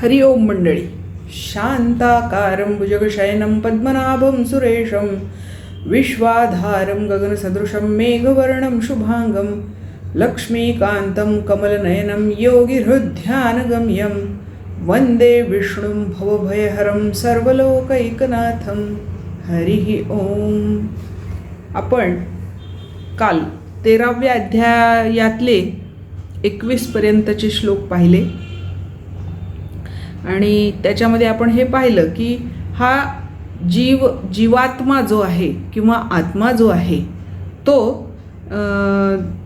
हरि ओम मंडळी. शांताकारं भुजगशयनं पद्मनाभं सुरेशं विश्वाधारं गगनसदृशं मेघवर्णं शुभांगं लक्ष्मीकान्तं कमलनयनं योगिहृद्ध्यानगम्यं वन्दे विष्णुं भवभयहरं सर्वलोकैकनाथं. हरिः ओम. आपण काल 13व्या अध्यायातले 21 पर्यंतचे श्लोक पाहिले आणि त्याच्यामध्ये आपण हे पाहिलं की हा जीवात्मा जो आहे किंवा आत्मा जो आहे तो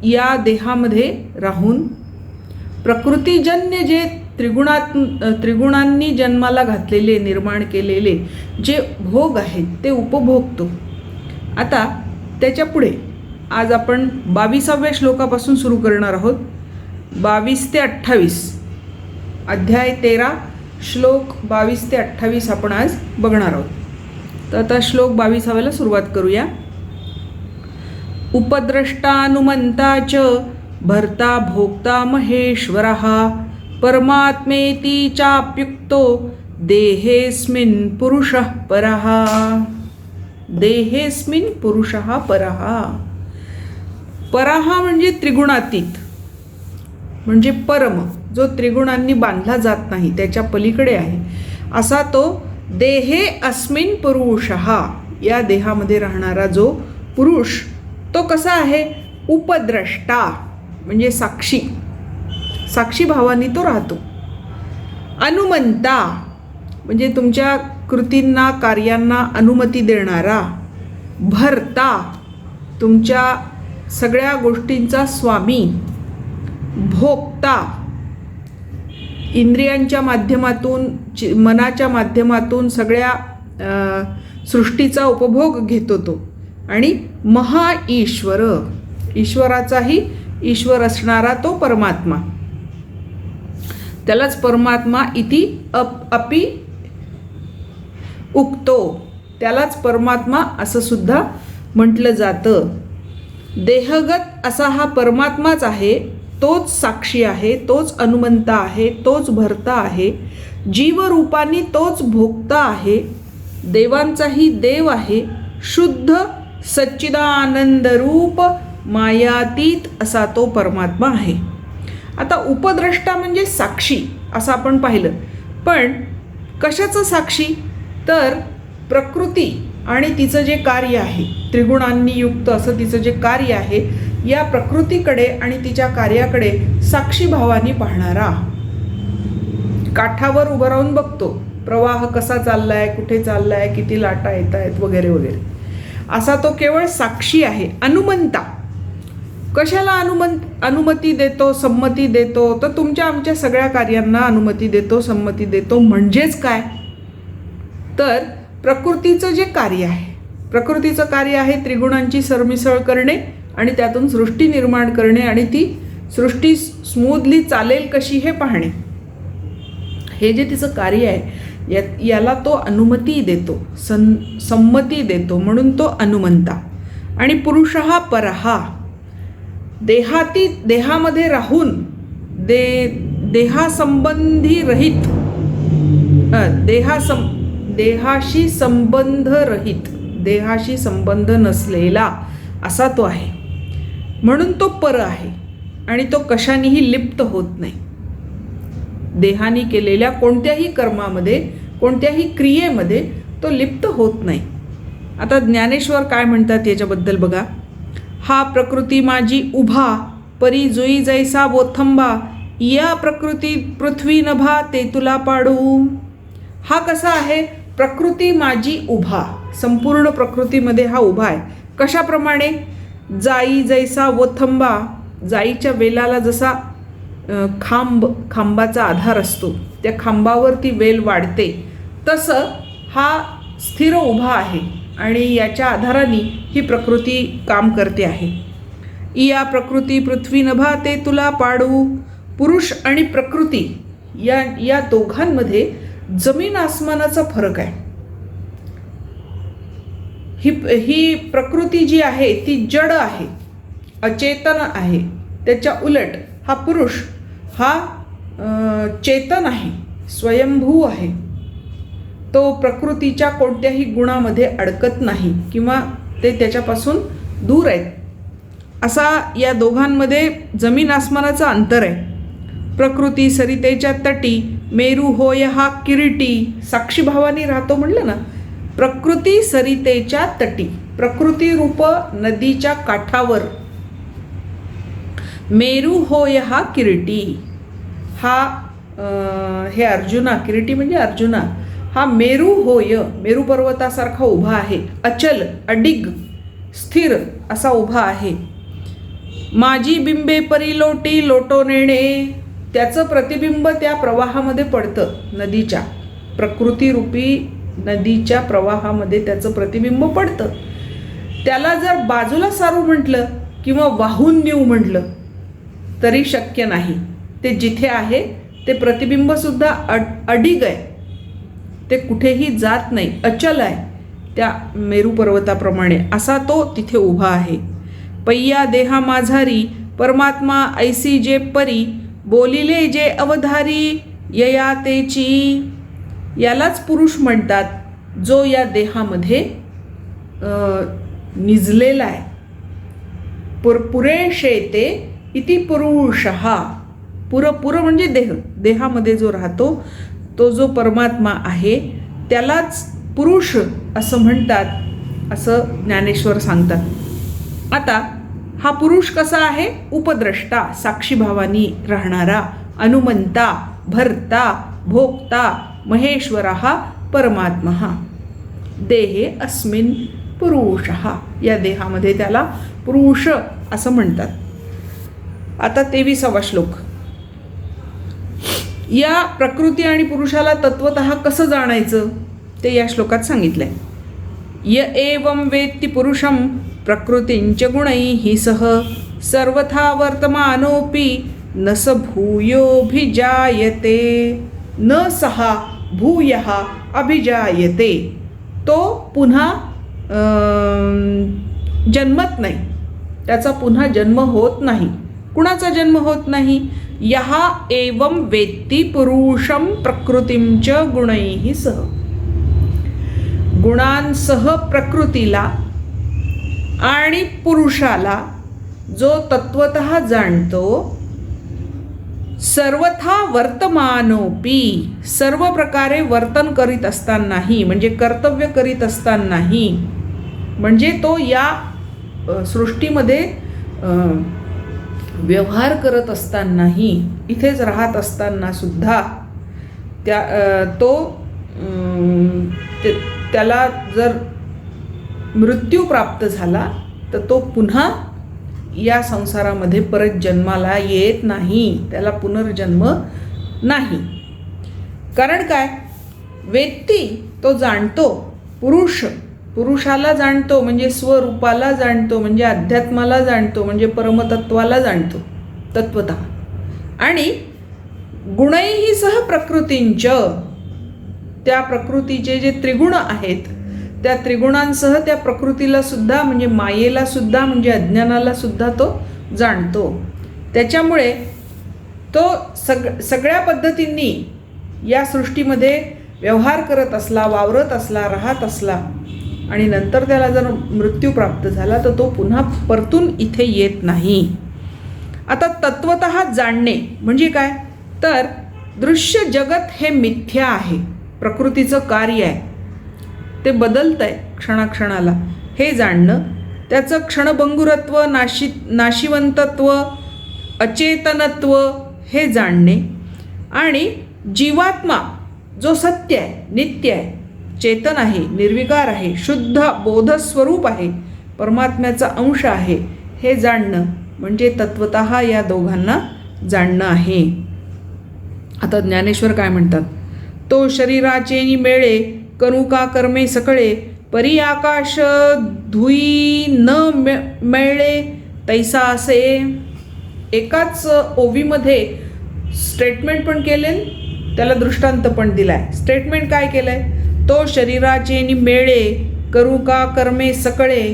या देहामध्ये राहून प्रकृतीजन्य जे त्रिगुणांनी जन्माला घातलेले निर्माण केलेले जे भोग आहेत ते उपभोगतो. आता त्याच्या पुढे आज आपण 22व्या श्लोकापासून सुरू करणार आहोत. 22 ते 28 अध्याय 13 श्लोक 22 ते 28 आपण आज बघणार आहोत. तर आता श्लोक 22व्याला सुरुवात करूया. उपद्रष्टानुमंता च भर्ता भोक्ता महेश्वरः परमात्मेति चाप्युक्तो देहेस्मिन् पुरुषः परः. देहेस्मिन् पुरुषः परः. परः म्हणजे त्रिगुणातीत, म्हणजे परम, जो त्रिगुणांनी बांधला जात नाही, त्याच्या पलीकडे आहे असा तो देहे अस्मिन पुरुषः, या देहामध्ये राहणारा जो पुरुष तो कसा आहे? उपद्रष्टा म्हणजे साक्षी, साक्षी भावानी तो राहतो. अनुमंता म्हणजे तुमच्या कृतींना कार्यांना अनुमती देणारा. भर्ता तुमच्या सगळ्या गोष्टींचा स्वामी. भोक्ता इंद्रियांच्या माध्यमातून मनाच्या माध्यमातून सगळ्या सृष्टीचा उपभोग घेतो तो. आणि महा ईश्वर, ईश्वराचाही ईश्वर असणारा तो परमात्मा. त्यालाच परमात्मा इति अपि उक्तो, त्यालाच परमात्मा असं सुद्धा म्हटलं जातं. देहगत असा हा परमात्माच आहे, तोच साक्षी आहे, तोच अनुमंता आहे, तोच भर्ता आहे. जीवरूपानी तोच भोक्ता आहे, देवांचाही देव आहे. शुद्ध सच्चिदानंदरूप मायातीत असा तो परमात्मा आहे. आता उपद्रष्टा म्हणजे साक्षी असं आपण पाहिलं, पण कशाचं साक्षी? तर प्रकृती आणि तिचं जे कार्य आहे, त्रिगुणांनी युक्त असं तिचं जे कार्य आहे, या प्रकृतीकडे आणि तिच्या कार्याकडे साक्षी भावानी पाहणारा. काठावर उभं राहून बघतो प्रवाह कसा चाललाय, कुठे चाललाय, किती लाटा येत आहेत वगैरे वगैरे, असा तो केवळ साक्षी आहे. अनुमंता कशाला अनुमती देतो, संमती देतो? तर तुमच्या आमच्या सगळ्या कार्यांना अनुमती देतो, संमती देतो. म्हणजेच काय? तर प्रकृतीचं जे कार्य आहे, प्रकृतीचं कार्य आहे त्रिगुणांची सरमिसळ करणे आणि त्यातून सृष्टी निर्माण करणे आणि ती सृष्टी स्मूथली चालेल कशी हे पाहणे. हे जे तिचं कार्य आहे याला तो अनुमती देतो, संमती देतो, म्हणून तो अनुमंता. आणि पुरुषः परः, देहामध्ये राहून देहासंबंधी रहित, देहाशी संबंध रहित, देहाशी संबंध नसलेला असा तो आहे. म्हणून तो पर आहे आणि तो कशानेही लिप्त होत नाही. देहाने केलेल्या कोणत्याही कर्मामध्ये, कोणत्याही क्रियेमध्ये तो लिप्त होत नाही. आता ज्ञानेश्वर काय म्हणतात याच्याबद्दल बघा. हा प्रकृती माझी उभा, परी जुई जैसा बोथंबा, या प्रकृती पृथ्वी नभा ते तुला पाडू. हा कसा आहे? प्रकृती माझी उभा, संपूर्ण प्रकृतीमध्ये हा उभा आहे. कशाप्रमाणे? जाई जैसा वोथंबा, जाईच्या वेलाला जसा खांबाचा आधार असतो, त्या खांबावर ती वेल वाढते, तसं हा स्थिर उभा आहे आणि याच्या आधाराने ही प्रकृती काम करते आहे. या प्रकृती पृथ्वी नभा ते तुला पाडू. पुरुष आणि प्रकृती या दोघांमध्ये जमीन आसमानाचा फरक आहे. ही प्रकृती जी आहे ती जड आहे, अचेतन आहे. त्याच्या उलट हा पुरुष हा चेतन आहे, स्वयंभू आहे, तो प्रकृतीच्या कोणत्याही गुणामध्ये अडकत नाही किंवा ते त्याच्यापासून दूर आहेत. असा या दोघांमध्ये जमीन आसमानाचं अंतर आहे. प्रकृती सरितेच्या तटी, मेरू होय हा किरीटी. साक्षीभावानी राहतो म्हणलं ना. प्रकृती सरितेच्या तटी, प्रकृती रूप नदीच्या काठावर, मेरू होय हा किरीटी. हा हे अर्जुना, किरीटी म्हणजे अर्जुना, हा मेरू होय, मेरू पर्वतासारखा उभा आहे. अचल, अडिग, स्थिर असा उभा आहे. माझी बिंबे परिलोटी लोटो नेणे, त्याचं प्रतिबिंब त्या प्रवाहामध्ये पडतं. नदीच्या, प्रकृतीरूपी नदीच्या प्रवाहामध्ये त्याचं प्रतिबिंब पडतं. त्याला जर बाजूला सारू म्हटलं किंवा वाहून नेऊ म्हटलं तरी शक्य नाही. ते जिथे आहे ते प्रतिबिंबसुद्धा अडिग आहे, ते कुठेही जात नाही, अचल आहे. त्या मेरू पर्वताप्रमाणे असा तो तिथे उभा आहे. पय्या देहा माझारी, परमात्मा ऐसी जे परी, बोलिले जे अवधारी यया तेची. यालाच पुरुष म्हणतात, जो या देहामध्ये निजलेला आहे. पुरेशेते इति पुरुषः. पुर म्हणजे देह, देहामध्ये जो राहतो तो जो परमात्मा आहे त्यालाच पुरुष असं म्हणतात, असं ज्ञानेश्वर सांगतात. आता हा पुरुष कसा आहे? उपद्रष्टा, साक्षीभावानी राहणारा, अनुमंता, भर्ता, भोक्ता, महेश्वरः परमात्मा. देहे अस्मिन् पुरुषः. या देहामध्ये त्याला पुरुष असं म्हणतात. आता 23वा श्लोक. या प्रकृती आणि पुरुषाला तत्वतः कसं जाणायचं ते या श्लोकात सांगितलंय. य एवं वेत्ति पुरुषं प्रकृतींच गुणैः सह सर्वथा वर्तमानोऽपि न स भूयोऽभिजायते. न सहा भूयः अभिजायते. तो पुन्हा जन्मत नाही, त्याचा पुन्हा जन्म होत नाही. कुणाचा जन्म होत नाही? यः एवं वेत्ति पुरुषं प्रकृतींच गुणैः सह. गुणांसह प्रकृतीला आणि पुरुषाला जो तत्वतः जाणतो, सर्वथा वर्तमानोपी, सर्व प्रकारे वर्तन करीत असतानाही, म्हणजे कर्तव्य करीत असतानाही, म्हणजे तो या सृष्टीमध्ये व्यवहार करत असतानाही, इथेच राहत असताना सुद्धा त्याला जर मृत्यू प्राप्त झाला तर तो पुन्हा या संसारामध्ये परत जन्माला येत नाही, त्याला पुनर्जन्म नाही. कारण काय? वेत्ती, तो जाणतो. पुरुषाला जाणतो म्हणजे स्वरूपाला जाणतो, म्हणजे अध्यात्माला जाणतो, म्हणजे परमतत्वाला जाणतो तत्वतः. आणि गुणैही सह प्रकृतींच, त्या प्रकृतीचे जे त्रिगुण आहेत त्या त्रिगुणांसह त्या प्रकृतीला सुद्धा, म्हणजे मायेला सुद्धा, म्हणजे अज्ञानाला सुद्धा तो जाणतो. त्याच्यामुळे तो सगळ्या पद्धतींनी या सृष्टीमध्ये व्यवहार करत असला, वावरत असला, राहत असला आणि नंतर त्याला जर मृत्यू प्राप्त झाला तर तो पुन्हा परतून इथे येत नाही. आता तत्वतः जाणणे म्हणजे काय? तर दृश्य जगत हे मिथ्या आहे, प्रकृतीचं कार्य आहे, ते बदलत आहे क्षणाक्षणाला, हे जाणणं. त्याचं क्षणभंगुरत्व, नाशिवंतत्व, अचेतनत्व हे जाणणे. आणि जीवात्मा जो सत्य आहे, नित्य आहे, चेतन आहे, निर्विकार आहे, शुद्ध बोधस्वरूप आहे, परमात्म्याचा अंश आहे, हे जाणणं म्हणजे तत्वतः या दोघांना जाणणं आहे. आता ज्ञानेश्वर काय म्हणतात? तो शरीराचे मेळे करू का कर्मे सकळे, परी आकाश धुई न मेळे तैसा असे. एकाच ओवीमध्ये स्टेटमेंट पण केले, त्याला दृष्टांत पण दिलाय. स्टेटमेंट काय केलंय? तो शरीराचे मेळे करू का कर्मे सकळे.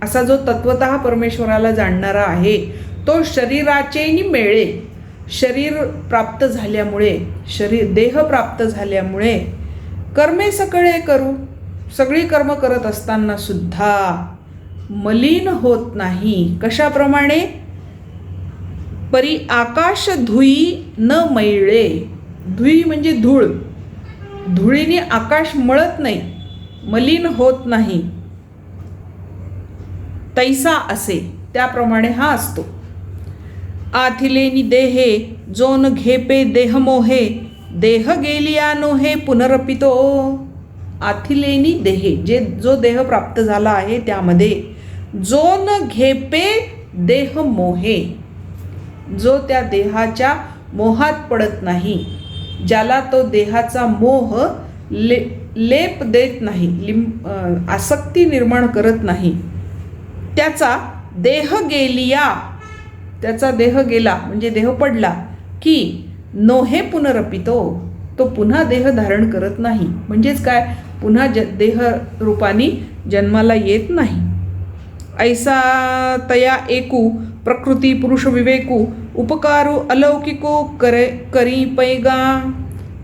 असा जो तत्वतः परमेश्वराला जाणणारा आहे तो शरीराचे मेळे, शरीर प्राप्त झाल्यामुळे, देह प्राप्त झाल्यामुळे कर्मे सकळे करू, सगळी कर्म करत असताना सुद्धा मलिन होत नाही. कशाप्रमाणे? परी आकाश धुई न मैळे. धुई म्हणजे धूळ. धुळीने आकाश मळत नाही, मलिन होत नाही. तैसा असे, त्याप्रमाणे हा असतो. आथिलेनी देहे जोन घेपे देह मोहे, देह गेलिया नोहे पुनरपितो. आथिलेनी देहे, जो देह प्राप्त झाला आहे त्यामध्ये, जो न घेपे देह मोहे, जो त्या देहाच्या मोहात पडत नाही, ज्याला तो देहाचा मोह लेप देत नाही, आसक्ती निर्माण करत नाही, त्याचा देह गेलिया, त्याचा देह गेला म्हणजे देह पडला की नोहे पुनरपितो, तो पुन्हा देह धारण करत नाही. म्हणजेच काय? पुन्हा देह रूपाने जन्माला येत नाही. ऐसा तया एकू प्रकृती पुरुष विवेकू उपकारू अलौकिको करी पैगा.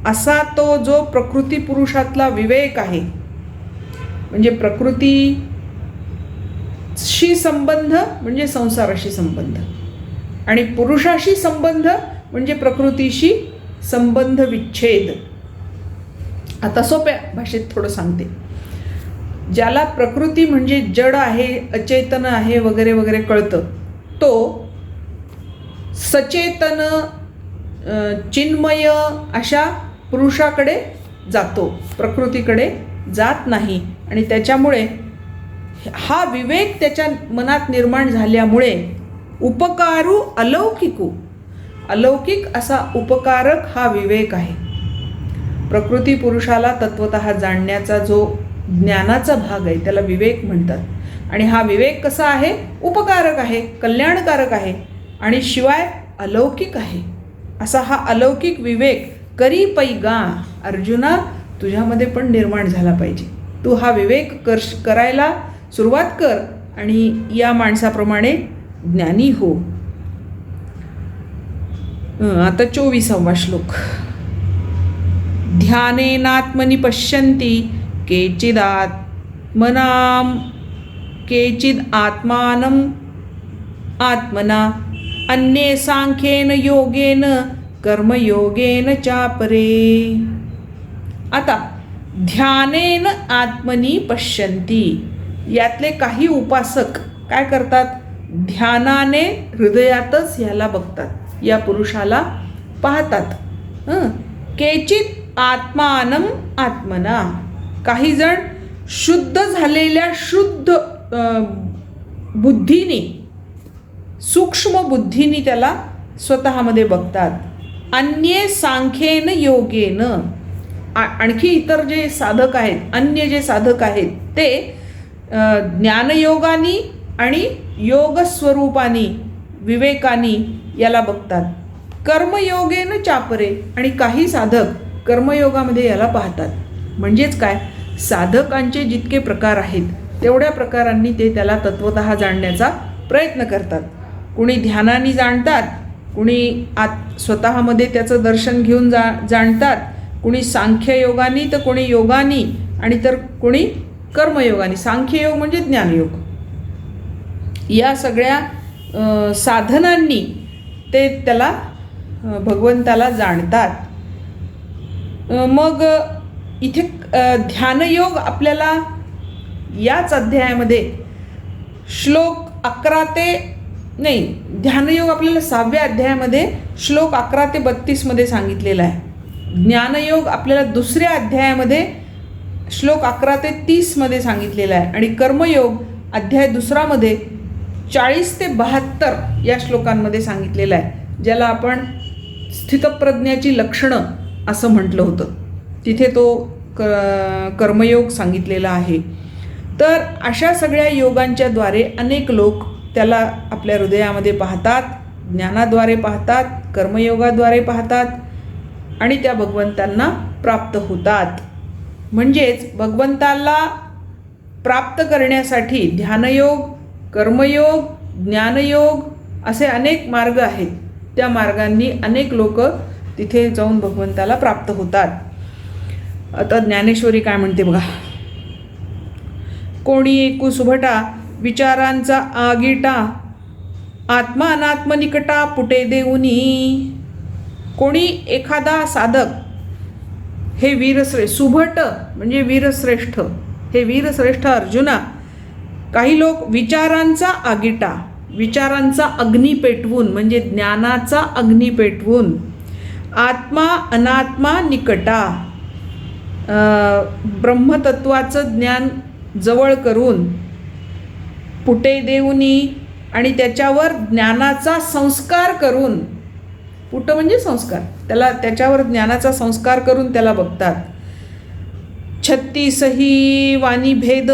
असा तो जो प्रकृती पुरुषातला विवेक आहे, म्हणजे प्रकृतीशी संबंध म्हणजे संसाराशी संबंध, आणि पुरुषाशी संबंध म्हणजे प्रकृतीशी संबंध विच्छेद. आता सोप्या भाषेत थोडं सांगते. ज्याला प्रकृती म्हणजे जड आहे, अचेतन आहे वगैरे वगैरे कळतं, तो सचेतन चिन्मय अशा पुरुषाकडे जातो, प्रकृतीकडे जात नाही. आणि त्याच्यामुळे हा विवेक त्याच्या मनात निर्माण झाल्यामुळे उपकारू अलौकिकू, अलौकिक असा उपकारक हा विवेक आहे. प्रकृती पुरुषाला तत्वतः जाणण्याचा जो ज्ञानाचा भाग आहे त्याला विवेक म्हणतात. आणि हा विवेक कसा आहे? उपकारक आहे, कल्याणकारक आहे, आणि शिवाय अलौकिक आहे. असा हा अलौकिक विवेक करी पैगा. अर्जुना, तुझ्यामध्ये पण निर्माण झाला पाहिजे. तू हा विवेक करायला सुरुवात कर आणि या माणसाप्रमाणे ज्ञानी हो. आता 24वा श्लोक. ध्यानेनात्मनि पश्यन्ति केचिद आत्मानं आत्मना अन्ये सांख्येन योगेन कर्मयोगेन चापरे. आता ध्यानेन आत्मनि पश्यन्ति, यातले काही उपासक काय करतात? ध्यानाने हृदयातच ह्याला बघतात, या पुरुषाला पाहतात. केचित आत्मानं आत्मना, काही जण शुद्ध झालेल्या शुद्ध बुद्धीने, सूक्ष्म बुद्धीने त्याला स्वतःमध्ये बघतात. अन्ये सांख्येन योगेन, आणखी इतर जे साधक आहेत, अन्य जे साधक आहेत ते ज्ञानयोगानी आणि योगस्वरूपानी विवेकानी याला बघतात. कर्मयोगेन चापरे, आणि काही साधक कर्मयोगामध्ये याला पाहतात. म्हणजेच काय? साधकांचे जितके प्रकार आहेत तेवढ्या प्रकारांनी ते त्याला तत्वतः जाणण्याचा प्रयत्न करतात. कुणी ध्यानाने जाणतात, कुणी स्वतःमध्ये त्याचं दर्शन घेऊन जाणतात, कुणी सांख्ययोगानी तर कुणी योगानी, आणि तर कुणी कर्मयोगानी. सांख्ययोग म्हणजे ज्ञानयोग. या सगळ्या साधनांनी ते त्याला भगवंताला जाणतात. मग इथे ध्यानयोग आपल्याला याच अध्यायामध्ये श्लोक 11 ते ध्यानयोग आपल्याला 6व्या अध्यायामध्ये श्लोक 11 ते 32 मध्ये सांगितलेला आहे. ज्ञानयोग आपल्याला 2ऱ्या अध्यायामध्ये श्लोक 11 ते 30 मध्ये सांगितलेला आहे. आणि कर्मयोग अध्याय 2 मध्ये 40 ते 72 या श्लोकांमध्ये सांगितलेलं आहे, ज्याला आपण स्थितप्रज्ञाची लक्षणं असं म्हटलं होतं. तिथे तो कर्मयोग सांगितलेला आहे. तर अशा सगळ्या योगांच्या द्वारे अनेक लोक त्याला आपल्या हृदयामध्ये पाहतात, ज्ञानाद्वारे पाहतात, कर्मयोगाद्वारे पाहतात, आणि त्या भगवंतांना प्राप्त होतात. म्हणजेच भगवंताला प्राप्त करण्यासाठी ध्यानयोग, कर्मयोग, ज्ञानयोग असे अनेक मार्ग आहेत. त्या मार्गांनी अनेक लोक तिथे जाऊन भगवंताला प्राप्त होतात. आता ज्ञानेश्वरी काय म्हणते बघा. कोणी एकू सुभटा विचारांचा आगीटा, आत्मा अनात्म निकटा पुटे देऊनी. कोणी एखादा साधक, हे वीरश्रेष्ठ, सुभट म्हणजे वीरश्रेष्ठ, हे वीरश्रेष्ठ अर्जुना, काही लोक विचारांचा आगीटा, विचारांचा अग्नी पेटवून म्हणजे ज्ञानाचा अग्नी पेटवून, आत्मा अनात्मा निकटा, ब्रह्मतत्वाचं ज्ञान जवळ करून, पुटे देऊनी आणि त्याच्यावर ज्ञानाचा संस्कार करून, पुट म्हणजे संस्कार, त्याच्यावर ज्ञानाचा संस्कार करून त्याला बघतात. 36 वाणी भेद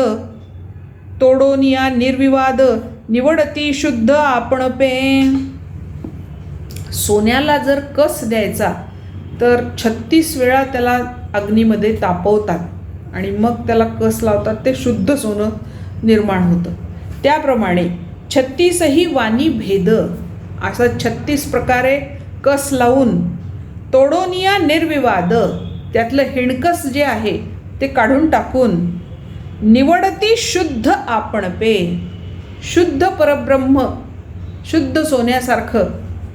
तोडोनिया निर्विवाद, निवडती शुद्ध आपण पे. सोन्याला जर कस द्यायचा तर 36 वेळा त्याला अग्नीमध्ये तापवतात आणि मग त्याला कस लावतात, ते शुद्ध सोनं निर्माण होतं. त्याप्रमाणे 36 वाणी भेद, असा 36 प्रकारे कस लावून, तोडोनिया निर्विवाद, त्यातलं हिणकस जे आहे ते काढून टाकून, निवडती शुद्ध आपण पे, शुद्ध परब्रह्म, शुद्ध सोन्यासारखं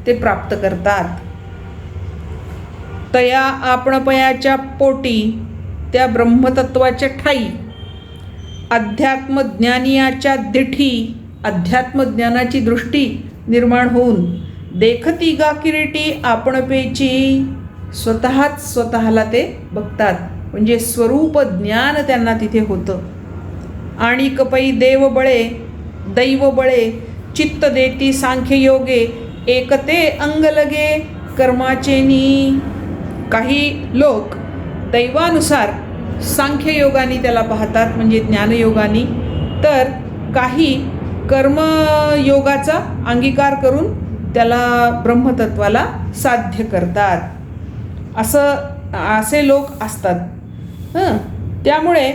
ते प्राप्त करतात. तया आपणपयाच्या पोटी, त्या ब्रह्मतत्वाच्या ठाई, अध्यात्मज्ञानियाच्या दिठी, अध्यात्मज्ञानाची दृष्टी निर्माण होऊन, देखती गा किरीटी आपणपेची, स्वतःला ते बघतात, म्हणजे स्वरूप ज्ञान त्यांना तिथे होतं. आणि कपई देव बळे दैव बळे, चित्त देती सांख्ययोगे, एकते अंग लगे कर्माचेनी. काही लोक दैवानुसार सांख्ययोगाने त्याला पाहतात म्हणजे ज्ञानयोगाने, तर काही कर्मयोगाचा अंगीकार करून त्याला ब्रह्मतत्वाला साध्य करतात. असे लोक असतात. त्यामुळे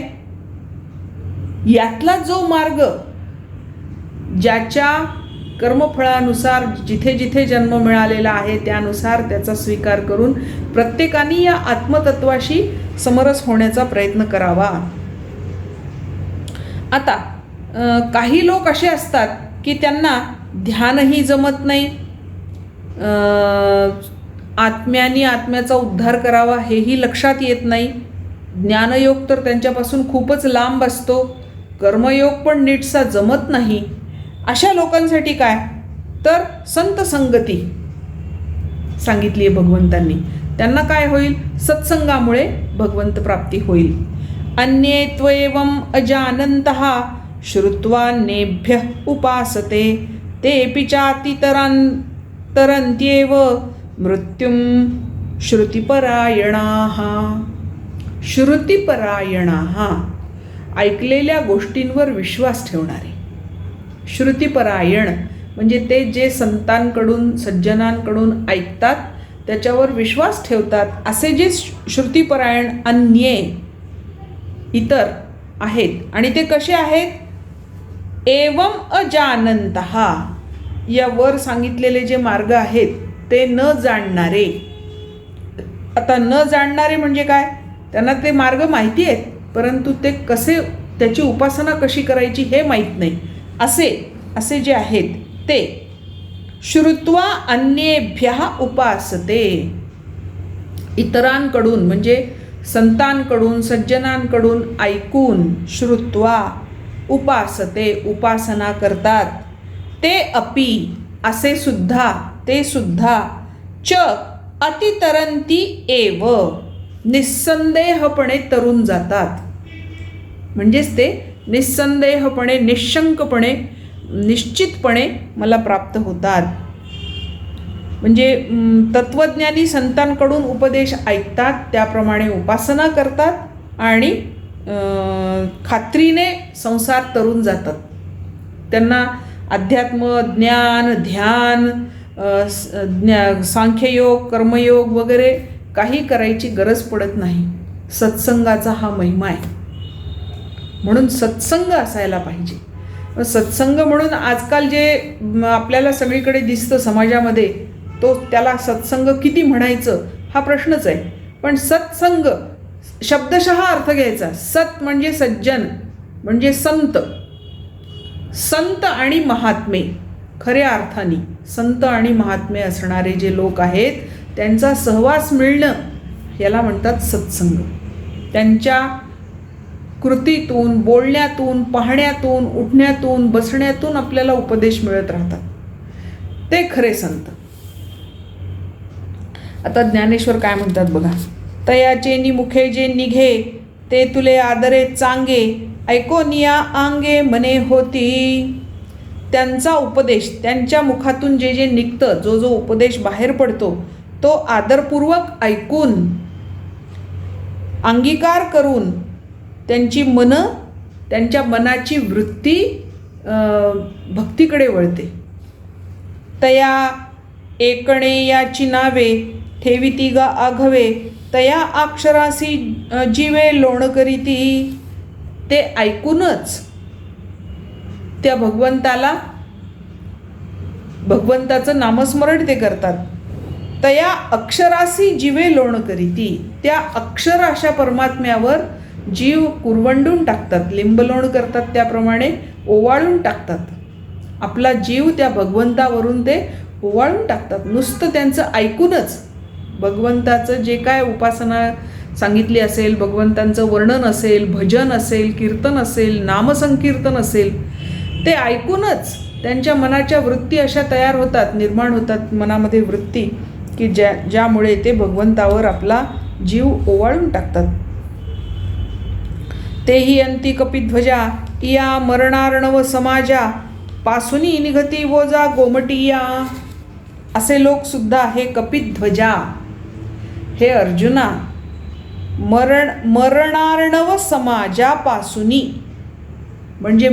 यातला जो मार्ग, ज्याच्या कर्मफळानुसार जिथे जिथे जन्म मिळालेला आहे त्यानुसार त्याचा स्वीकार करून प्रत्येकाने या आत्मतत्वाशी समरस होण्याचा प्रयत्न करावा. आता काही लोक असे असतात की त्यांना ध्यानही जमत नाही, आत्म्याने आत्म्याचा उद्धार करावा हेही लक्षात येत नाही, ज्ञानयोग तर त्यांच्यापासून खूपच लांब असतो, कर्मयोग पण नीटसा जमत नाही. अशा लोकांसाठी काय तर संत संगती सांगितली आहे भगवंतांनी. त्यांना काय होईल, सत्संगामुळे भगवंत प्राप्ती होईल. अन्ये त्वेवम अजानन्तः श्रुत्वान्येभ्यः उपासते, तेऽपि चाति तरन्त्येव मृत्युं श्रुतिपरायणाः. श्रुतिपरायणाः, ऐकलेल्या गोष्टींवर विश्वास ठेवणारे. श्रुतिपरायण म्हणजे ते जे संतांकडून सज्जनांकडून ऐकतात त्याच्यावर विश्वास ठेवतात, असे जे श्रुतिपरायण अन्ये इतर आहेत. आणि ते कसे आहेत, एवम अजानन्तः, या वर सांगितलेले जे मार्ग आहेत ते न जाणणारे. आता न जाणणारे म्हणजे काय, त्यांना ते मार्ग माहिती आहेत परंतु ते कसे, त्याची उपासना कशी करायची हे माहीत नाही, असे जे आहेत ते. श्रुत्वा अन्येभ्यः उपासते, इतरांकडून म्हणजे संतांकडून सज्जनांकडून ऐकून श्रुत्वा उपासते, उपासना करतात. ते अपि, असे सुद्धा, ते सुद्धा, च अतितरंती एव, निस्संदेहपणे तरून जातात. म्हणजेच ते निस्संदेहपणे निशंकपणे निश्चितपणे मला प्राप्त होतात. म्हणजे तत्वज्ञानी संतांकडून उपदेश ऐकतात, त्याप्रमाणे उपासना करतात आणि खात्रीने संसार तरून जातात. त्यांना अध्यात्म, ज्ञान, ध्यान, सांख्ययोग, कर्मयोग वगैरे काही करायची गरज पडत नाही. सत्संगाचा हा महिमा आहे. म्हणून सत्संग असायला पाहिजे. सत्संग म्हणून आजकाल जे आपल्याला सगळीकडे दिसतं समाजामध्ये तो त्याला सत्संग किती म्हणायचं हा प्रश्नच आहे. पण सत्संग शब्दशः अर्थ घ्यायचा. सत म्हणजे सज्जन, म्हणजे संत. संत आणि महात्मे, खऱ्या अर्थाने संत आणि महात्मे असणारे जे लोक आहेत त्यांचा सहवास मिळणं याला म्हणतात सत्संग. त्यांच्या कृतीतून, बोलण्यातून, पाहण्यातून, उठण्यातून, बसण्यातून आपल्याला उपदेश मिळत राहतात. ते खरे संत. आता ज्ञानेश्वर काय म्हणतात बघा. तयाचे निमुखे जे निघे ते तुले आदरे चांगे, ऐकोनिया आंगे मने होती. त्यांचा उपदेश, त्यांच्या मुखातून जे जे निघतं, जो जो उपदेश बाहेर पडतो तो आदरपूर्वक ऐकून, अंगीकार करून त्यांची मनं, त्यांच्या मनाची वृत्ती भक्तीकडे वळते. तया एकणे याची नावे ठेविती गा आघवे, तया अक्षरासी जीवे लोण करीती. ते ऐकूनच त्या भगवंताला, भगवंताचं नामस्मरण ते करतात. तया अक्षरासी जीवे लोण करीती. त्या अक्षर अशा परमात्म्यावर जीव कुरवंडून टाकतात, लिंबलोण करतात, त्याप्रमाणे ओवाळून टाकतात. आपला जीव त्या भगवंतावरून ते ओवाळून टाकतात. नुसतं त्यांचं ऐकूनच, भगवंताचं जे काय उपासना सांगितली असेल, भगवंतांचं वर्णन असेल, भजन असेल, कीर्तन असेल, नामसंकीर्तन असेल, ते ऐकूनच त्यांच्या मनाच्या वृत्ती अशा तयार होतात, निर्माण होतात मनामध्ये वृत्ती, की ज्यामुळे ते भगवंतावर आपला जीव ओवाळून टाकतात. तेही अंती कपिध्वजा या मरणार्णव समाजा, पासुनी निघती वोजा गोमटिया. असे लोक सुद्धा हे कपिध्वजा, हे अर्जुना, मरणार्णव समाजापासूनी म्हणजे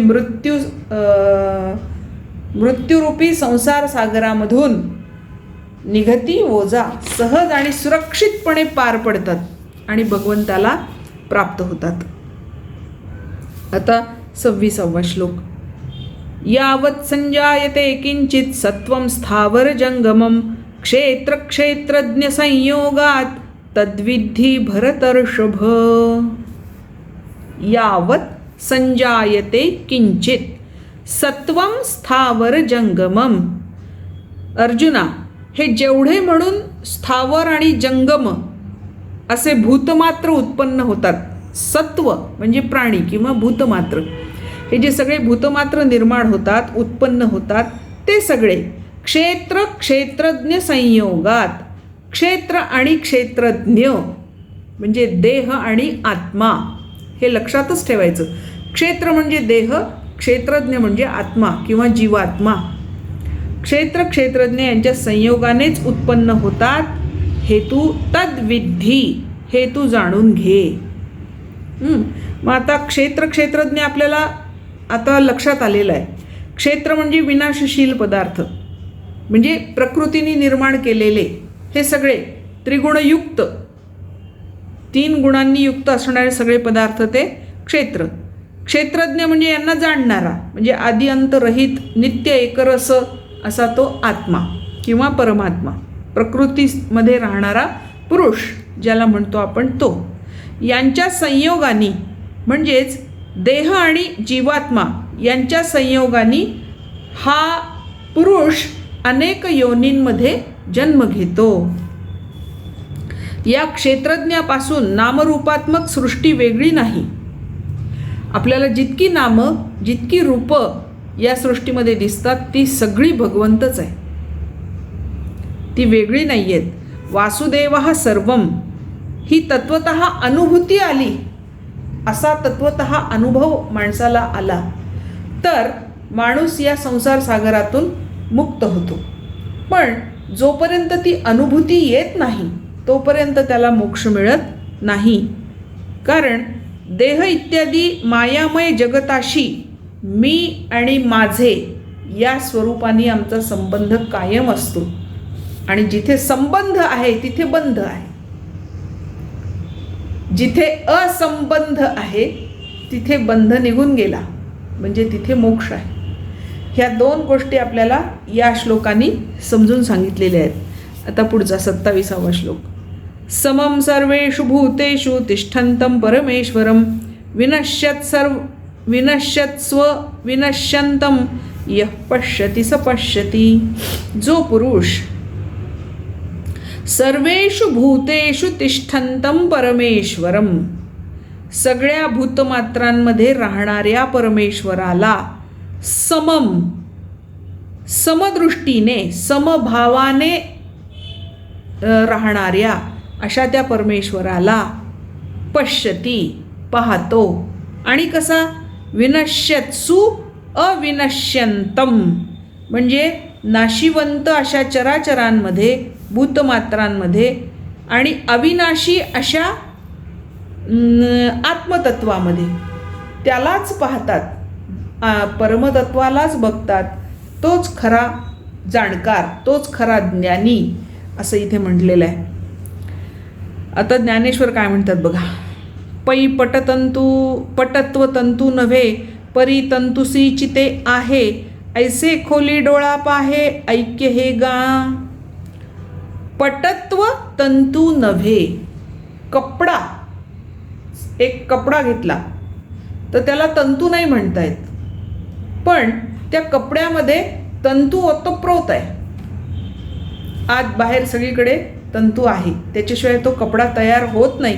मृत्यूरूपी संसार सागरामधून निघती ओझा, सहज आणि सुरक्षितपणे पार पडतात आणि भगवंताला प्राप्त होतात. आता 26वा श्लोक. यावत् संजायते किंचित सत्वं स्थावर जंगमं, क्षेत्र क्षेत्रज्ञ संयोगात तद्विधी भरतर्षभ. यावत् संजायते किंचित सत्वं स्थावर जंगमम. अर्जुना, हे जेवढे म्हणून स्थावर आणि जंगम असे भूतमात्र उत्पन्न होतात. सत्व म्हणजे प्राणी किंवा भूतमात्र, हे जे सगळे भूतमात्र निर्माण होतात, उत्पन्न होतात, ते सगळे क्षेत्र क्षेत्रज्ञ संयोगात. क्षेत्र आणि क्षेत्रज्ञ म्हणजे देह आणि आत्मा, हे लक्षातच ठेवायचं. क्षेत्र म्हणजे देह, क्षेत्रज्ञ म्हणजे आत्मा किंवा जीवात्मा. क्षेत्र क्षेत्रज्ञ यांच्या संयोगानेच उत्पन्न होतात. हेतू तद्विधी, हेतू जाणून घे. मग आता क्षेत्र क्षेत्रज्ञ आपल्याला आता लक्षात आलेलं आहे. क्षेत्र म्हणजे विनाशशील पदार्थ, म्हणजे प्रकृतीने निर्माण केलेले हे सगळे त्रिगुणयुक्त, 3 गुणांनी युक्त असणारे सगळे पदार्थ ते क्षेत्र. क्षेत्रज्ञ म्हणजे यांना जाणणारा, म्हणजे आदि अंत रहित नित्य एकरस असा तो आत्मा किंवा परमात्मा, प्रकृतीमध्ये राहणारा पुरुष ज्याला म्हणतो आपण तो. यांच्या संयोगाने म्हणजेच देह आणि जीवात्मा यांच्या संयोगाने हा पुरुष अनेक योनींमध्ये जन्म घेतो. या क्षेत्रज्ञापासून नामरूपात्मक सृष्टी वेगळी नाही. आपल्याला जितकी नामं, जितकी रूपं या सृष्टीमध्ये दिसतात ती सगळी भगवंतच आहे, ती वेगळी नाही आहेत. वासुदेवः सर्वम ही तत्वतः अनुभूती आली, असा तत्वतः अनुभव माणसाला आला तर माणूस या संसार सागरातून मुक्त होतो. पण जोपर्यंत ती अनुभूती येत नाही तोपर्यंत त्याला मोक्ष मिळत नाही. कारण देह इत्यादी मायामय जगताशी मी आणि माझे या स्वरूपाने आमचा संबंध कायम असतो आणि जिथे संबंध आहे तिथे बंध आहे. जिथे असंबंध आहे तिथे बंध निघून गेला म्हणजे तिथे मोक्ष आहे. ह्या 2 गोष्टी आपल्याला या श्लोकांनी समजून सांगितलेल्या आहेत. आता पुढचा 27वा श्लोक. समम सर्वेषु भूतेषु तिष्ठन्तं परमेश्वरं विनश्यत्स्व विनश्यन्तं यः पश्यति स पश्यति. जो पुरुष सर्वेषु भूतेषु तिष्ठन्तं परमेश्वरम, सगळ्या भूतमात्रांमध्ये राहणाऱ्या परमेश्वराला, समदृष्टीने समभावाने राहणाऱ्या अशा त्या परमेश्वराला पश्यती पाहतो. आणि कसा? विनश्यत्सु अविनश्यंतम, म्हणजे नाशिवंत अशा चराचरांमध्ये भूतमात्रांमध्ये आणि अविनाशी अशा आत्मतत्वामध्ये त्यालाच पाहतात, परमतत्वालाच बघतात. तोच खरा जाणकार, तोच खरा ज्ञानी, असं इथे म्हटलेलं आहे. आता ज्ञानेश्वर काय म्हणतात बघा. पै पटत्वतंतू नव्हे परी तंतुसी चिते आहे, ऐसे खोली डोळा पाहे ऐक्य हे गा. पटत्व तंतू नव्हे, कपडा, एक कपडा घेतला तर त्याला तंतू नाही म्हणता येत, पण त्या कपड्यामध्ये तंतू ओतप्रोत आहे, आत बाहेर सगळीकडे तंतू आहे, त्याच्याशिवाय तो कपडा तयार होत नाही.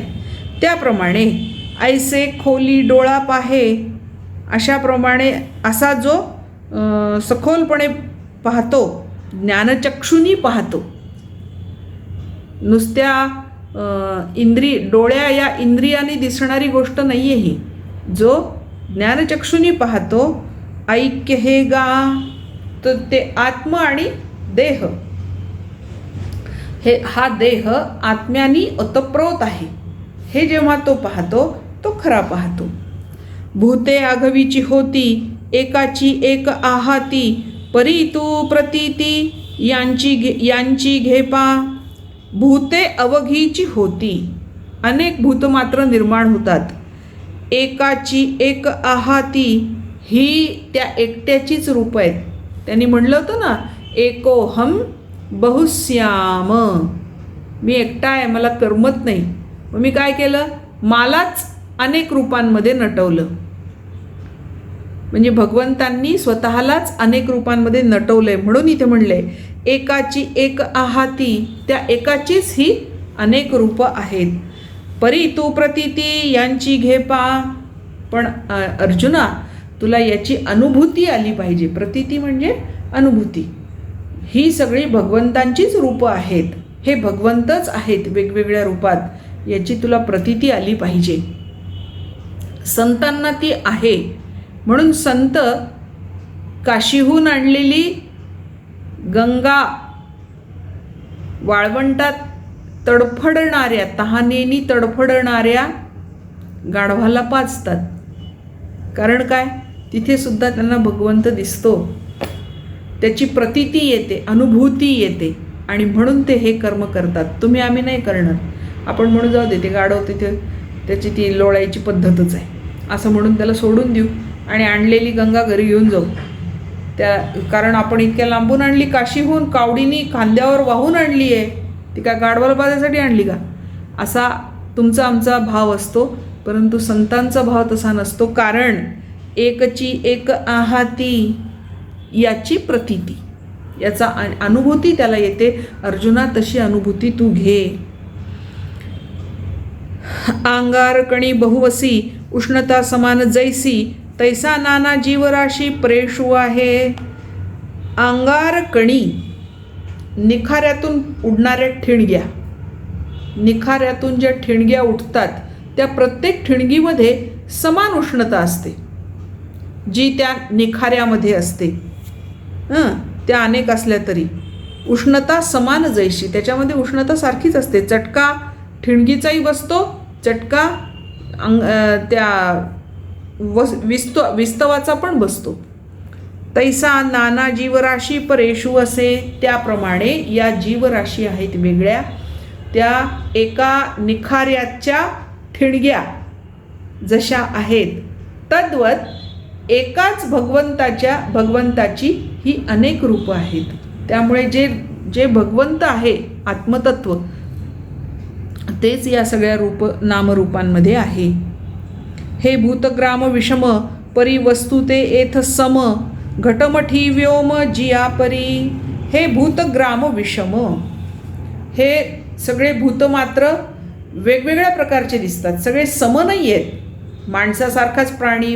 त्याप्रमाणे ऐसे खोली डोळा पाहे, अशाप्रमाणे असा जो सखोलपणे पाहतो, ज्ञानचक्षुनी पाहतो, नुसत्या डोळ्या या इंद्रियाने दिसणारी गोष्ट नाही आहे ही. जो ज्ञानचक्षुनी पाहतो, ऐक्य हे गा, तर ते आत्म आणि देह, हा देह आत्म्यानी ओतप्रोत आहे, हे जेव्हा तो पाहतो तो खरा पाहतो. भूते आघवीची होती एकाची एक आहाती, परी तू प्रतीती यांची घेपा. भूते अवघीची होती, अनेक भूतमात्र निर्माण होतात. एकाची एक आहाती, ही त्या एकट्याचीच रूप आहेत. त्यांनी म्हणलं होतं ना, एकोहम बहुश्याम, मी एकटा आहे, मला करमत नाही. मग मी काय केलं, मलाच अनेक रूपांमध्ये नटवलं. म्हणजे भगवंतांनी स्वतःलाच अनेक रूपांमध्ये नटवलंय, म्हणून इथे म्हणले एकाची एक आहाती, त्या एकाचीच ही अनेक रूपं आहेत. परी तू प्रतीती यांची घेपा, पण अर्जुना तुला याची अनुभूती आली पाहिजे. प्रतीती म्हणजे अनुभूती. ही सगळी भगवंतांचीच रूपं आहेत, हे भगवंतच आहेत वेगवेगळ्या रूपात, याची तुला प्रतीती आली पाहिजे. संतांना ती आहे, म्हणून संत काशीहून आणलेली गंगा वाळवंटात तडफडणाऱ्या, तहानेनी तडफडणाऱ्या गाढवाला पाजतात. कारण काय, तिथे सुद्धा त्यांना भगवंत दिसतो, त्याची प्रतीती येते, अनुभूती येते, आणि म्हणून ते हे कर्म करतात. तुम्ही आम्ही नाही करणार, आपण म्हणून जाऊ दे, ते गाढव तिथे त्याची ती लोळायची पद्धतच आहे असं म्हणून त्याला सोडून देऊ आणि आणलेली गंगा घरी घेऊन जाऊ. कारण आपण इतक्या लांबून आणली, काशीहून कावडीनी खांद्यावर वाहून आणली आहे, ती काय गाढवाला पाजायसाठी आणली का, असा तुमचा आमचा भाव असतो. परंतु संतांचा भाव तसा नसतो. कारण एकची एक आहाती, याची प्रतीती, याचा अनुभूती त्याला येते. अर्जुना तशी अनुभूती तू घे. अंगारकणी बहुवसी उष्णता समान जैसी, तैसा नाना जीवराशी प्रेषू आहे. अंगारकणी, निखाऱ्यातून उडणाऱ्या ठिणग्या, निखाऱ्यातून ज्या ठिणग्या उठतात त्या प्रत्येक ठिणगीमध्ये समान उष्णता असते, जी त्या निखाऱ्यामध्ये असते. त्या अनेक असल्या तरी उष्णता समान जैशी, त्याच्यामध्ये उष्णता सारखीच असते. चटका ठिणगीचाही बसतो, चटका त्या विस्तवाचा पण बसतो. तैसा नाना जीवराशी परेषु असे, त्याप्रमाणे या जीवराशी आहेत वेगळ्या, त्या एका निखाऱ्याच्या ठिणग्या जशा आहेत, तद्वत एकाच भगवंताची ही अनेक रूपं आहेत. त्यामुळे जे जे भगवंत आहे आत्मतत्व तेच या सगळ्या नामरूपांमध्ये आहे. हे भूतग्राम विषम परी वस्तू ते एथ सम घटमठी व्योम जिया परी. हे भूतग्राम विषम, हे सगळे भूत मात्र वेगवेगळ्या प्रकारचे दिसतात, सगळे सम नाही आहेत. माणसासारखाच प्राणी,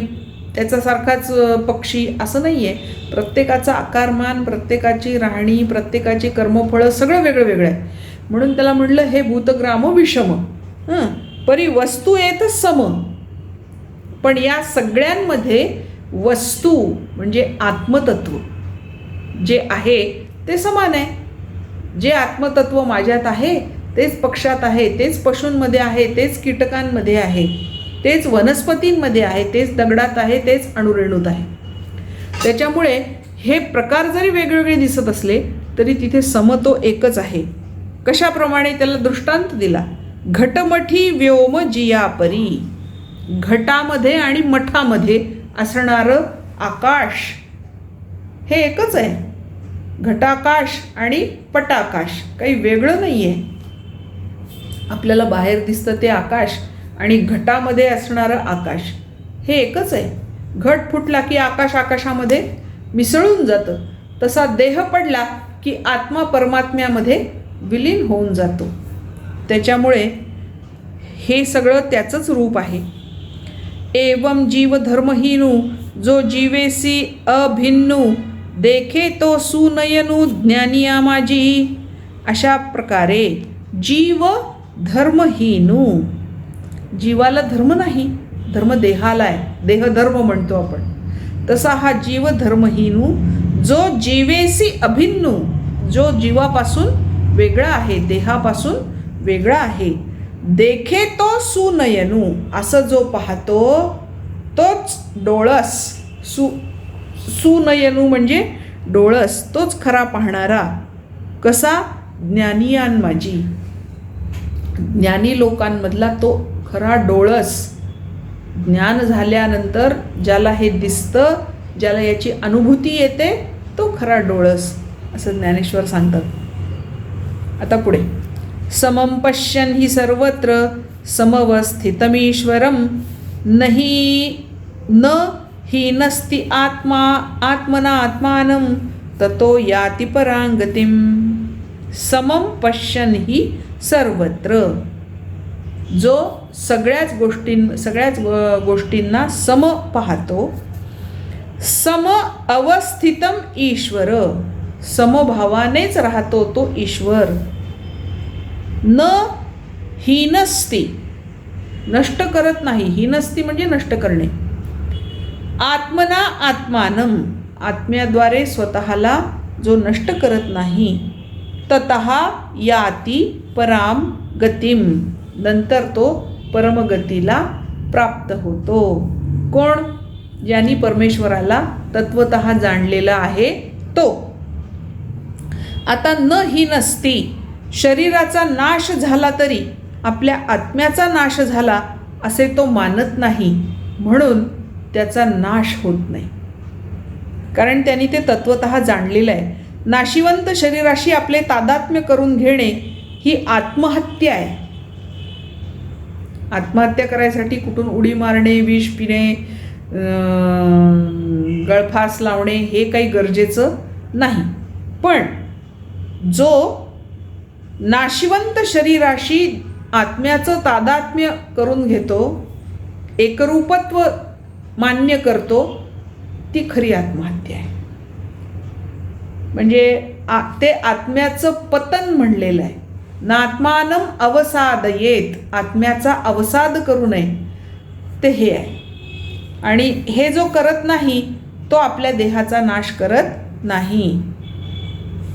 त्याच्यासारखाच पक्षी असं नाही आहे. प्रत्येकाचा आकारमान, प्रत्येकाची राहणी, प्रत्येकाची कर्मफळं सगळं वेगळं वेगळं आहे. म्हणून त्याला म्हटलं हे भूतग्राम विषम. परी वस्तू येत सम, पण या सगळ्यांमध्ये वस्तू म्हणजे आत्मतत्व जे आहे ते समान आहे. जे आत्मतत्व माझ्यात आहे तेच पक्षात आहे, तेच पशूंमध्ये आहे, तेच कीटकांमध्ये आहे, तेच वनस्पतींमध्ये आहे, तेच दगडात आहे, तेच अणुरेणूत आहे. त्याच्यामुळे हे प्रकार जरी वेगवेगळे दिसत असले तरी तिथे सम तो एकच आहे. कशाप्रमाणे त्याला दृष्टांत दिला, घटमठी व्योम जिया परी. घटामध्ये आणि मठामध्ये असणारं आकाश हे एकच आहे. घटाकाश आणि पटाकाश काही वेगळं नाही आहे. आपल्याला बाहेर दिसतं ते आकाश आणि घटामध्ये असणारं आकाश हे एकच आहे. घट फुटला की आकाश आकाशामध्ये मिसळून जातं. तसा देह पडला की आत्मा परमात्म्यामध्ये विलीन होऊन जातो. त्याच्यामुळे हे सगळं त्याचंच रूप आहे. एवं जीव धर्महीनू जो जीवेसी अभिन्नू देखे तो सुनयनू ज्ञानिया माझी. अशा प्रकारे जीव धर्महीनू, जीवाला धर्म नाही, धर्म देहाला आहे, देहधर्म म्हणतो आपण. तसा हा जीव धर्महीनू जो जीवेसी अभिन्नू, जो जीवापासून वेगळा आहे, देहापासून वेगळा आहे. देखे तो सुनयनू, असं जो पाहतो तोच डोळस. सुनयनू म्हणजे डोळस, तोच खरा पाहणारा. कसा? ज्ञानियान माझी, ज्ञानी लोकांमधला तो खरा डोळस. ज्ञान झाल्यानंतर ज्याला हे दिसतं, ज्याला याची अनुभूती येते, तो खरा डोळस, असं ज्ञानेश्वर सांगतात. आता पुढे, समं पश्यन् हि सर्वत्र समवस्थितमीश्वरं नहि न हीनस्ति आत्मा आत्मना आत्मानं ततो याति परांगतिं. समं पश्यन् हि सर्वत्र, जो सगळ्याच गोष्टींना सम पाहतो. सम अवस्थितम ईश्वर, समभावानेच राहतो तो ईश्वर. न हीनस्ति, नष्ट करत नाही. हीनस्ति म्हणजे नष्ट करणे. आत्मना आत्मानं, आत्म्याद्वारे स्वतःला जो नष्ट करत नाही. ततः याति पराम गतिम, नंतर तो परमगतीला प्राप्त होतो. कोण? ज्यांनी परमेश्वराला तत्वतः जाणलेला आहे तो. आता न हीनस्ति, शरीराचा नाश झाला तरी आपल्या आत्म्याचा नाश झाला असे तो मानत नाही, म्हणून त्याचा नाश होत नाही. कारण त्यांनी ते तत्वतः जाणलेलं आहे. नाशिवंत शरीराशी आपले तादात्म्य करून घेणे ही आत्महत्या आहे. आत्महत्या करायसाठी कुठून उडी मारणे, विष पिणे, गळफास लावणे हे काही गरजेचं नाही. पण जो नाशिवंत शरीराशी आत्म्याचं तादात्म्य करून घेतो, एकरूपत्व मान्य करतो, ती खरी आत्महत्या आहे. म्हणजे ते आत्म्याचं पतन म्हणलेलं आहे. नात्मानम अवसादयेत, आत्म्याचा अवसाद करू नये, ते हे आहे. आणि हे जो करत नाही तो आपल्या देहाचा नाश करत नाही.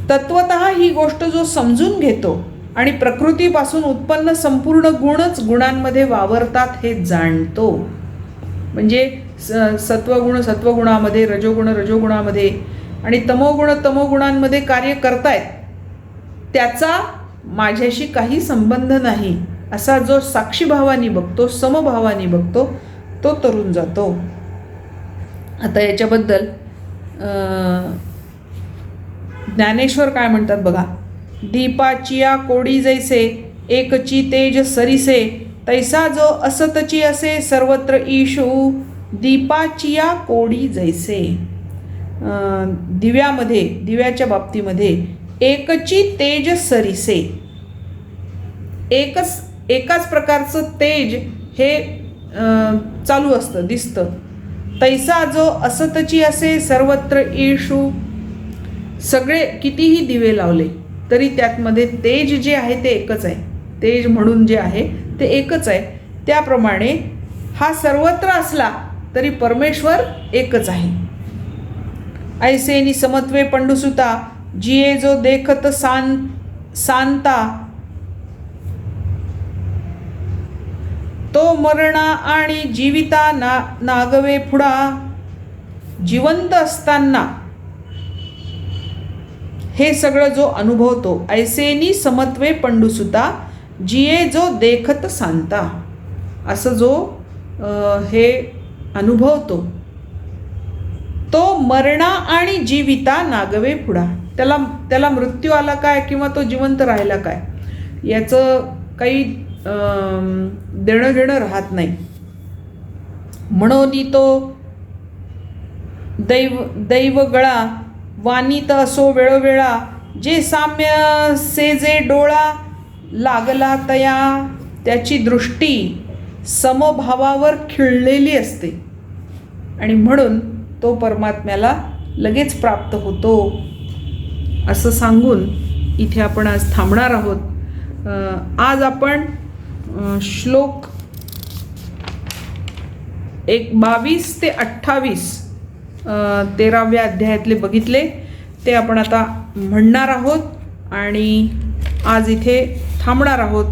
तत्वतः ही गोष्ट जो समजून घेतो आणि प्रकृतीपासून उत्पन्न संपूर्ण गुणच गुणांमध्ये वावरतात हे जाणतो. म्हणजे सत्वगुण सत्वगुणामध्ये, रजोगुण रजोगुणामध्ये आणि तमोगुण तमोगुणांमध्ये कार्य करतायत, त्याचा माझ्याशी काही संबंध नाही असा जो साक्षीभावानी बघतो, समभावानी बघतो, तो तरुण जातो. आता याच्याबद्दल ज्ञानेश्वर काय म्हणतात बघा. दीपाचिया कोडी जैसे एकची तेज सरिसे तैसा जो असतची असे सर्वत्र ईशू दीपाचिया कोडी जैसे. दिव्याच्या बाबतीमध्ये एकची तेज सरिसे, एकाच प्रकारचं तेज हे चालू असतं, दिसतं. तैसा जो असतची असे सर्वत्र ईशू, सगळे कितीही दिवे लावले तरी त्यातमध्ये तेज जे आहे ते एकच आहे, तेज म्हणून जे आहे ते एकच आहे. त्याप्रमाणे हा सर्वत्र असला तरी परमेश्वर एकच आहे. ऐसेनी समत्वे पंडुसुता जिये जो देखत सांता तो मरणा आणि जीविता नागवे पुढा. जिवंत असताना हे सगळं जो अनुभवतो, ऐसेनी समत्वे पंडुसुता जिये जो देखत सांता, असं जो हे अनुभवतो तो मरणा आणि जीविता नागवे पुढा. त्याला मृत्यू आला काय किंवा तो जिवंत राहिला काय याचं काही देणं घेणं राहत नाही. म्हणून तो दैवगळा वानित असो वेळोवेळा जे साम्य से जे डोळा लागला तया, त्याची दृष्टी समभावावर खिळलेली असते आणि म्हणून तो परमात्म्याला लगेच प्राप्त होतो. असं सांगून इथे आपण आज थांबणार आहोत. आज आपण श्लोक 22 ते 28 13व्या अध्यायातले बघितले, ते आपण आता म्हणणार आहोत आणि आज इथे थांबणार आहोत.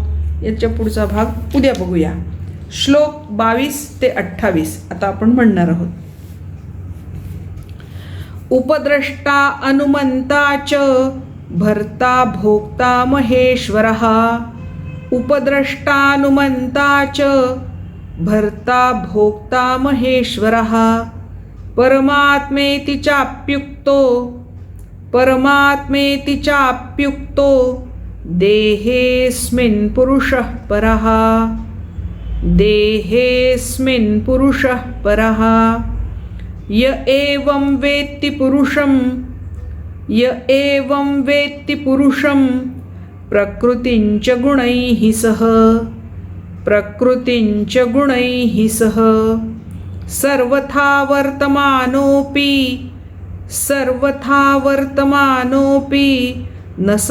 याच्या पुढचा भाग उद्या बघूया. श्लोक 22 ते 28 आता आपण म्हणणार आहोत. उपद्रष्टा अनुमंता च भर्ता भोक्ता महेश्वरः. उपद्रष्टानुमंता च भर्ता भोक्ता महेश्वरः. परमात्मेति चाप्युक्तो देहेऽस्मिन् पुरुषः परः. देहेऽस्मिन् पुरुषः परः. य एवं वेत्ति पुरुषं प्रकृतिञ्च गुणैः सह सर्वथा वर्तमानोऽपि न स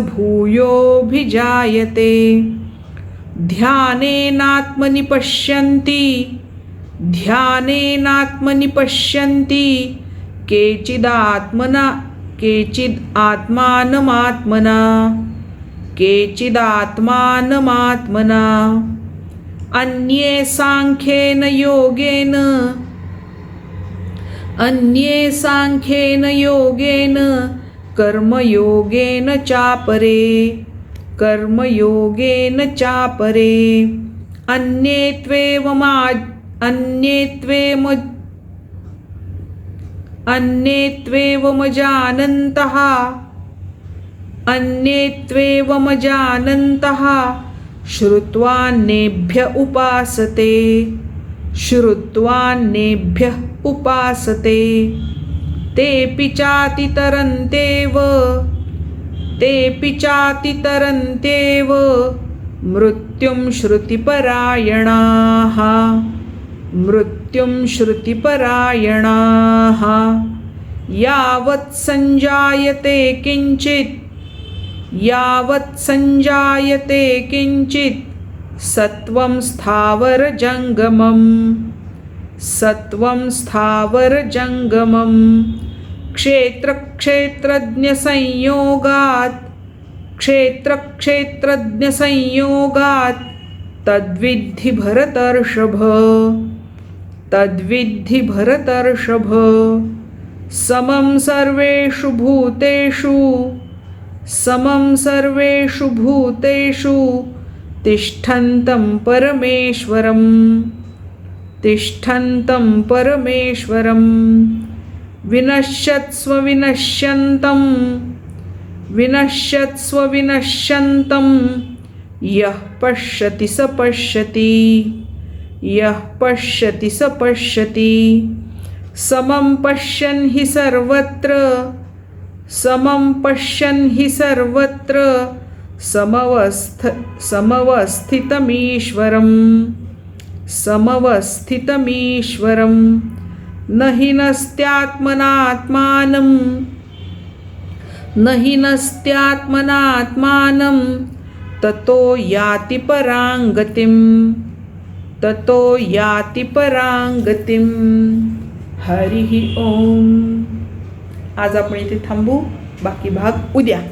भूयोऽभिजायते. ध्यानेनात्मनि पश्यन्ति केचिदात्मानमात्मना अन्ये सांख्येन योगेन कर्मयोगेन चापरे. अन्येत्वेवमजानन्तः श्रुत्वान्येभ्यः उपासते. तेऽपि चातितरन्तेव मृत्युं श्रुतिपरायणाः. यावत् संजायते किञ्चित् सत्वं स्थावरजङ्गमं क्षेत्रक्षेत्रज्ञसंयोगात् तद्विद्धि भरतर्षभ. समं सर्वेषु भूतेषु तिष्ठन्तं परमेश्वरं विनश्यत्स्व विनश्यन्तं विनश्यत्स्व विनश्यन्तं यः पश्यति स पश्यति यः पश्यति स पश्यति समं पश्यन् हि सर्वत्र समं पश्यन् हि सर्वत्र समवस्थितमीश्वरं समवस्थितमीश्वरं न हि नस्त्यात्मनात्मानं न हि नस्त्यात्मनात्मानं ततो याति परां गतिं ततो याति परां गतिं. हरिः ओम. आज आपण इथे थांबू. बाकी भाग उद्या.